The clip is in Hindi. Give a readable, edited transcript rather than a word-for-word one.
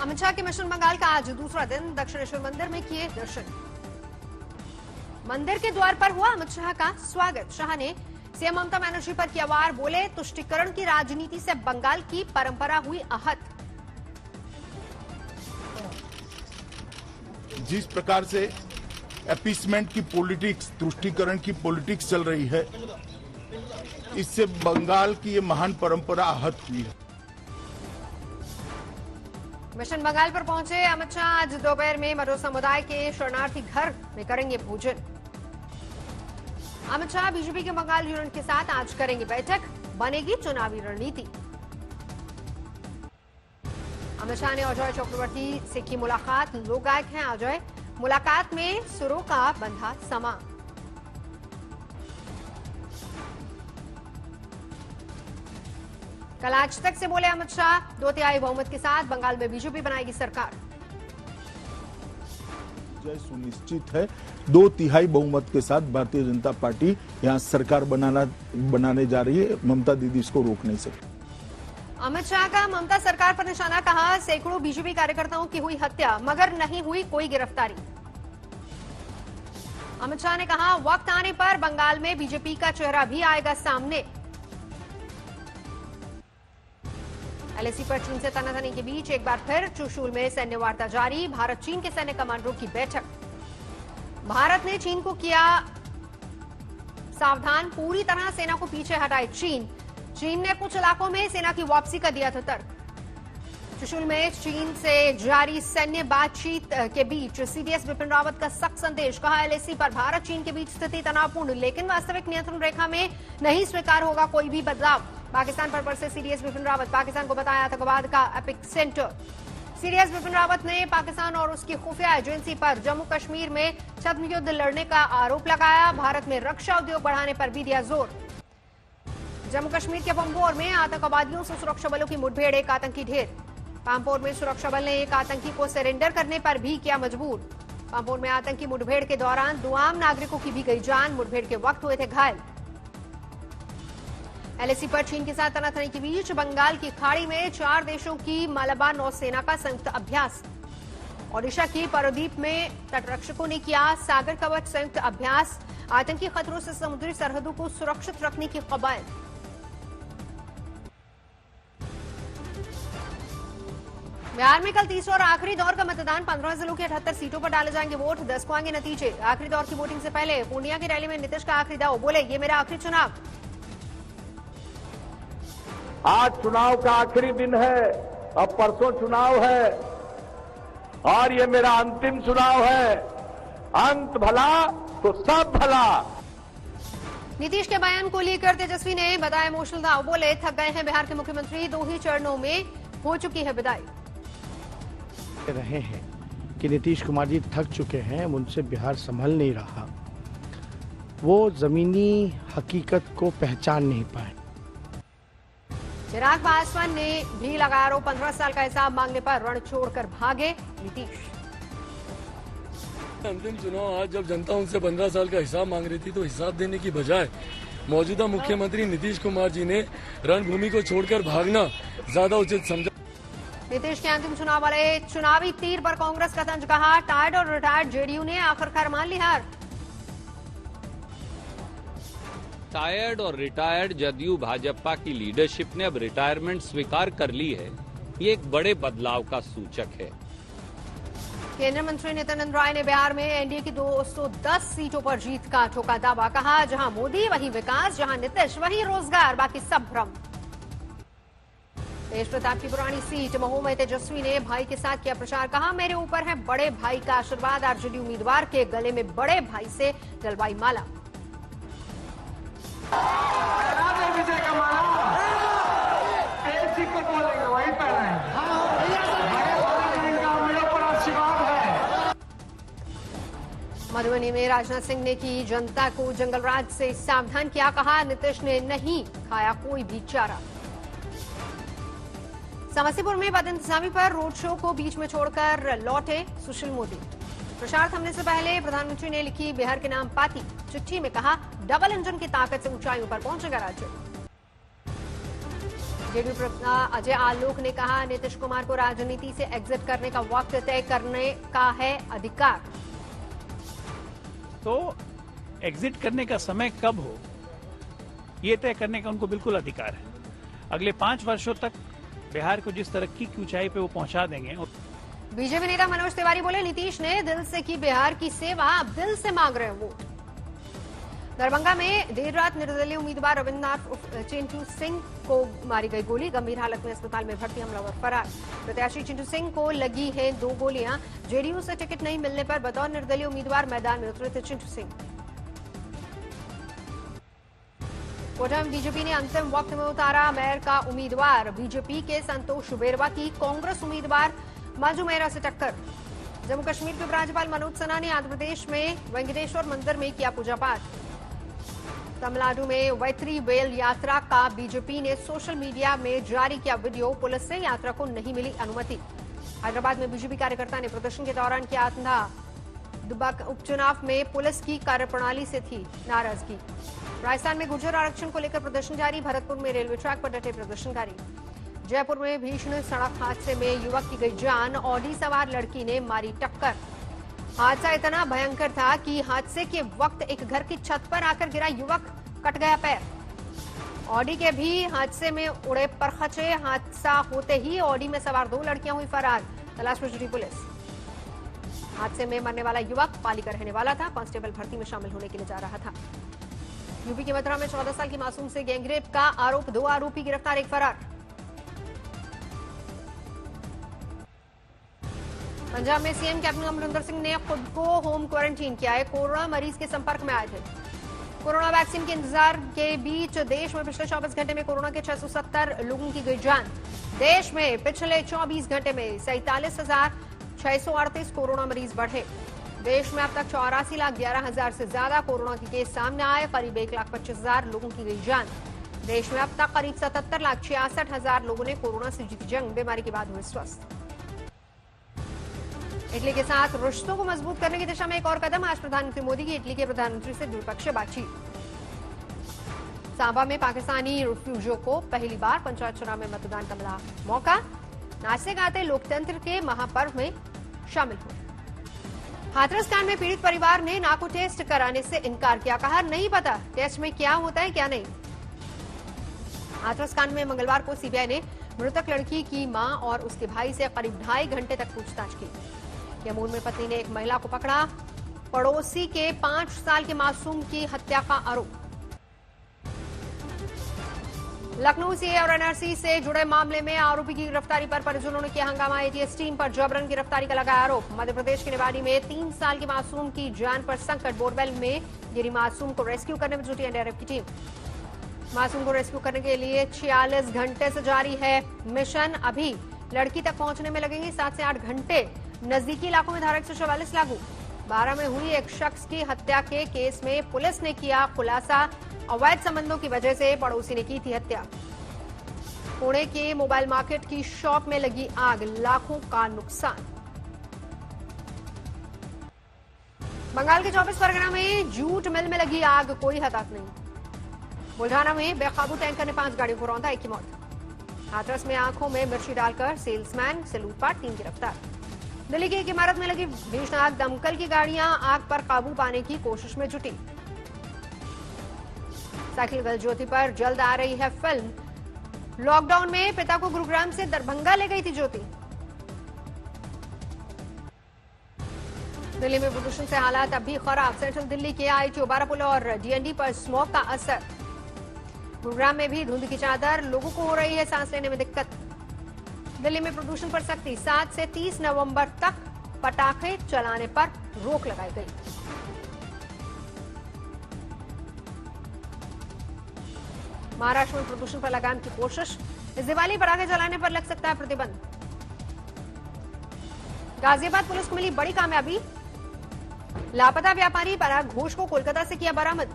अमित शाह के मिशन बंगाल का आज दूसरा दिन, दक्षिणेश्वर मंदिर में किए दर्शन। मंदिर के द्वार पर हुआ अमित शाह का स्वागत। शाह ने सीएम ममता बनर्जी पर किया वार, बोले तुष्टीकरण की राजनीति से बंगाल की परंपरा हुई आहत। जिस प्रकार से अपीसमेंट की पॉलिटिक्स, तुष्टीकरण की पॉलिटिक्स चल रही है, इससे बंगाल की ये महान परंपरा आहत हुई है। मिशन बंगाल पर पहुंचे अमित शाह आज दोपहर में मरो समुदाय के शरणार्थी घर में करेंगे भोजन। अमित शाह बीजेपी के बंगाल यूनिट के साथ आज करेंगे बैठक, बनेगी चुनावी रणनीति। अमित शाह ने अजय चक्रवर्ती से की मुलाकात, लोक गायक हैं अजय। मुलाकात में सुरों का बंधा समा। कल आज तक से बोले अमित शाह, 2/3 बहुमत के साथ बंगाल में बीजेपी बनाएगी सरकार। जय सुनिश्चित है, 2/3 बहुमत के साथ भारतीय जनता पार्टी यहां सरकार बनाने जा रही है। ममता दीदी इसको रोक नहीं सकती। अमित शाह का ममता सरकार पर निशाना, कहा सैकड़ों बीजेपी कार्यकर्ताओं की हुई हत्या मगर नहीं हुई कोई गिरफ्तारी। अमित शाह ने कहा वक्त आने पर बंगाल में बीजेपी का चेहरा भी आएगा सामने। एलएसी पर चीन से तनातनी के बीच एक बार फिर चुशूल में सैन्य वार्ता जारी, भारत चीन के सैन्य कमांडरों की बैठक। भारत ने चीन को किया सावधान, पूरी तरह सेना को पीछे हटाए चीन ने कुछ इलाकों में सेना की वापसी का दिया था तर्क। चुशूल में चीन से जारी सैन्य बातचीत के बीच सीडीएस बिपिन रावत का सख्त संदेश, कहा एलएसी पर भारत चीन के बीच स्थिति तनावपूर्ण, लेकिन वास्तविक नियंत्रण रेखा में नहीं स्वीकार होगा कोई भी बदलाव। पाकिस्तान पर बरसे सीडीएस बिपिन रावत, पाकिस्तान को बताया आतंकवाद का epic centre. CDS Bipin Rawat ने पाकिस्तान और उसकी खुफिया एजेंसी पर जम्मू कश्मीर में छद्म युद्ध लड़ने का आरोप लगाया, भारत में रक्षा उद्योग बढ़ाने पर भी दिया जोर। जम्मू कश्मीर के पंपोर में आतंकवादियों से सुरक्षा बलों की मुठभेड़, एक आतंकी ढेर। पामपोर में सुरक्षा बल ने एक आतंकी को सरेंडर करने पर भी किया मजबूर। पामपोर में आतंकी मुठभेड़ के दौरान 2 आम नागरिकों की भी गई जान, मुठभेड़ के वक्त हुए थे घायल। एलएसी पर चीन के साथ तनातनी के बीच बंगाल की खाड़ी में 4 देशों की मालाबार नौसेना का संयुक्त अभ्यास। ओडिशा की पारादीप में तटरक्षकों ने किया सागर कवच संयुक्त अभ्यास, आतंकी खतरों से समुद्री सरहदों को सुरक्षित रखने की कवायद। बिहार में कल तीसरा और आखिरी दौर का मतदान, 15 जिलों की 78 सीटों पर डाले जाएंगे वोट, 10 को आएंगे नतीजे। आखिरी दौर की वोटिंग से पहले पूर्णिया की रैली में नीतीश का आखिरी दाव, बोले ये मेरा आखिरी चुनाव। आज चुनाव का आखिरी दिन है, अब परसों चुनाव है और ये मेरा अंतिम चुनाव है। अंत भला तो सब भला। नीतीश के बयान को लेकर तेजस्वी ने बताया इमोशनल दाव, बोले थक गए हैं बिहार के मुख्यमंत्री, 2 ही चरणों में हो चुकी है विदाई। रहे हैं कि नीतीश कुमार जी थक चुके हैं, उनसे बिहार संभल नहीं रहा, वो जमीनी हकीकत को पहचान नहीं पाए। चिराग पासवान ने भी लगाया आरोप, 15 साल का हिसाब मांगने पर रण छोड़कर भागे नीतीश। अंतिम चुनाव आज जब जनता उनसे 15 साल का हिसाब मांग रही थी, तो हिसाब देने की बजाय मौजूदा मुख्यमंत्री नीतीश कुमार जी ने रणभूमि को छोड़कर भागना ज्यादा उचित समझा। नीतीश के अंतिम चुनाव वाले चुनावी तीर पर कांग्रेस का तंज, कहा टायर्ड और रिटायर्ड जेडीयू ने आखिरकार मान ली हार। टायर्ड और रिटायर्ड जदयू भाजपा की लीडरशिप ने अब रिटायरमेंट स्वीकार कर ली है, ये एक बड़े बदलाव का सूचक है। केंद्रीय मंत्री नित्यानंद राय ने बिहार में एनडीए की 210 सीटों पर जीत का ठोका दावा, कहा जहां मोदी वहीं विकास, जहां नीतीश वहीं रोजगार, बाकी सब भ्रम। तेज प्रताप की पुरानी सीट मऊ में तेजस्वी ने भाई के साथ किया प्रचार, कहा मेरे ऊपर है बड़े भाई का आशीर्वाद, आरजेडी उम्मीदवार के गले में बड़े भाई से डलवाई माला। विजय का माला को बोलेंगे वही आशीर्वाद है। मधुबनी में राजनाथ सिंह ने की जनता को जंगलराज से सावधान किया, कहा नीतीश ने नहीं खाया कोई भी चारा। समस्तीपुर में बदइंतजामी पर रोड शो को बीच में छोड़कर लौटे सुशील मोदी। प्रचार थमने से पहले प्रधानमंत्री ने लिखी बिहार के नाम पाती, चिट्ठी में कहा डबल इंजन की ताकत से ऊंचाइयों पर पहुंचेगा राज्य। जेडीयू प्रवक्ता अजय आलोक ने कहा, नीतीश कुमार को राजनीति से एग्जिट करने का वक्त तय करने का है अधिकार। तो एग्जिट करने का समय कब हो, ये तय करने का उनको बिल्कुल अधिकार है। अगले 5 वर्षों तक बिहार को जिस तरक्की की ऊंचाई पे वो पहुंचा देंगे। बीजेपी नेता मनोज तिवारी बोले, नीतीश ने दिल से की बिहार की सेवा, अब दिल से मांग रहे हैं वोट। दरभंगा में देर रात निर्दलीय उम्मीदवार रविन्द्रनाथ चिंटू सिंह को मारी गई गोली, गंभीर हालत में अस्पताल में भर्ती, हमलावर फरार। प्रत्याशी चिंटू सिंह को लगी हैं 2 गोलियां। जेडीयू से टिकट नहीं मिलने पर बतौर निर्दलीय उम्मीदवार मैदान में उतरे थे चिंटू सिंह। कोटा में बीजेपी ने अंतिम वक्त में उतारा मेयर का उम्मीदवार, बीजेपी के संतोष बेरवा की कांग्रेस उम्मीदवार मंजू मेहरा से टक्कर। जम्मू कश्मीर के उपराज्यपाल मनोज सिन्हा ने आंध्र प्रदेश में वेंकटेश्वर मंदिर में किया पूजा पाठ। तमिलनाडु में वैत्री वेल यात्रा का बीजेपी ने सोशल मीडिया में जारी किया वीडियो, पुलिस से यात्रा को नहीं मिली अनुमति। हैदराबाद में बीजेपी कार्यकर्ता ने प्रदर्शन के दौरान किया आंधा। दुब्बक उपचुनाव में पुलिस की कार्यप्रणाली से थी नाराजगी। राजस्थान में गुर्जर आरक्षण को लेकर प्रदर्शन जारी, भरतपुर में रेलवे ट्रैक पर डटे प्रदर्शनकारी। जयपुर में भीषण सड़क हादसे में युवक की गई जान, ऑडी सवार लड़की ने मारी टक्कर। हादसा इतना भयंकर था कि हादसे के वक्त एक घर की छत पर आकर गिरा युवक, कट गया पैर। ऑडी के भी हादसे में उड़े परखचे, हादसा होते ही ऑडी में सवार 2 लड़कियां हुई फरार, तलाश में जुटी पुलिस। हादसे में मरने वाला युवक पाली का रहने वाला था, कांस्टेबल भर्ती में शामिल होने के लिए जा रहा था। यूपी के मथुरा में 14 साल की मासूम से गैंगरेप का आरोप, 2 आरोपी गिरफ्तार, एक फरार। पंजाब में सीएम कैप्टन अमरिंदर सिंह ने खुद को होम क्वारंटीन किया है, कोरोना मरीज के संपर्क में आए थे। कोरोना वैक्सीन के इंतजार के बीच देश में पिछले 24 घंटे में कोरोना के 670 लोगों की गई जान। देश में पिछले 24 घंटे में 47,638 कोरोना मरीज बढ़े। देश में अब तक 84,11,000 से ज्यादा कोरोना के केस सामने आए, करीब 1,25,000 लोगों की गई जान। देश में अब तक करीब 77,66,000 लोगों ने कोरोना से जीती जंग, बीमारी के बाद हुए स्वस्थ। इटली के साथ रिश्तों को मजबूत करने की दिशा में एक और कदम, आज प्रधानमंत्री मोदी की इटली के प्रधानमंत्री से द्विपक्षीय बातचीत। सांबा में पाकिस्तानी रिफ्यूजियों को पहली बार पंचायत चुनाव में मतदान का मिला मौका, नाचते गाते लोकतंत्र के महापर्व में शामिल हुए। हाथरस कांड में पीड़ित परिवार ने नाको टेस्ट कराने से इनकार किया, कहा नहीं पता टेस्ट में क्या होता है क्या नहीं। हाथरस कांड में मंगलवार को सीबीआई ने मृतक लड़की की मां और उसके भाई से करीब 2.5 घंटे तक पूछताछ की। यमून में पत्नी ने एक महिला को पकड़ा, पड़ोसी के 5 साल के मासूम की हत्या का आरोप। लखनऊ सीए और एनआरसी से जुड़े मामले में आरोपी की गिरफ्तारी पर परिजनों ने किया हंगामा, एटीएस टीम पर जबरन गिरफ्तारी का लगाया आरोप। मध्य प्रदेश के निवाड़ी में 3 साल के मासूम की जान पर संकट, बोरवेल में गिरी मासूम को रेस्क्यू करने में जुटी एनडीआरएफ की टीम। मासूम को रेस्क्यू करने के लिए 46 घंटे से जारी है मिशन, अभी लड़की तक पहुंचने में लगेंगे 7 से 8 घंटे। नजदीकी इलाकों में धारा 144 लागू। 12 में हुई एक शख्स की हत्या के केस में पुलिस ने किया खुलासा, अवैध संबंधों की वजह से पड़ोसी ने की थी हत्या। पुणे के मोबाइल मार्केट की शॉप में लगी आग, लाखों का नुकसान। बंगाल के 24 परगना में जूट मिल में लगी आग, कोई हताहत नहीं। बुल्ढाना में बेकाबू टैंकर ने 5 गाड़ियों को रौंदा, 1 की मौत। हाथरस में आंखों में मिर्ची डालकर सेल्समैन से लूटपाट, 3 गिरफ्तार। दिल्ली की एक इमारत में लगी भीषण आग, दमकल की गाड़ियां आग पर काबू पाने की कोशिश में जुटी। साइकिल गर्ल ज्योति पर जल्द आ रही है फिल्म। लॉकडाउन में पिता को गुरुग्राम से दरभंगा ले गई थी ज्योति। दिल्ली में प्रदूषण से हालात अब भी खराब, सेंट्रल दिल्ली के आईटीओ, बारापुल और डीएनडी पर स्मॉग का असर। गुरुग्राम में भी धुंध की चादर, लोगों को हो रही है सांस लेने में दिक्कत। दिल्ली में प्रदूषण पर सख्ती, 7 से 30 नवंबर तक पटाखे चलाने पर रोक लगाई गई। महाराष्ट्र में प्रदूषण पर लगाम की कोशिश, इस दिवाली पटाखे जलाने पर लग सकता है प्रतिबंध। गाजियाबाद पुलिस को मिली बड़ी कामयाबी, लापता व्यापारी पराग घोष को कोलकाता से किया बरामद।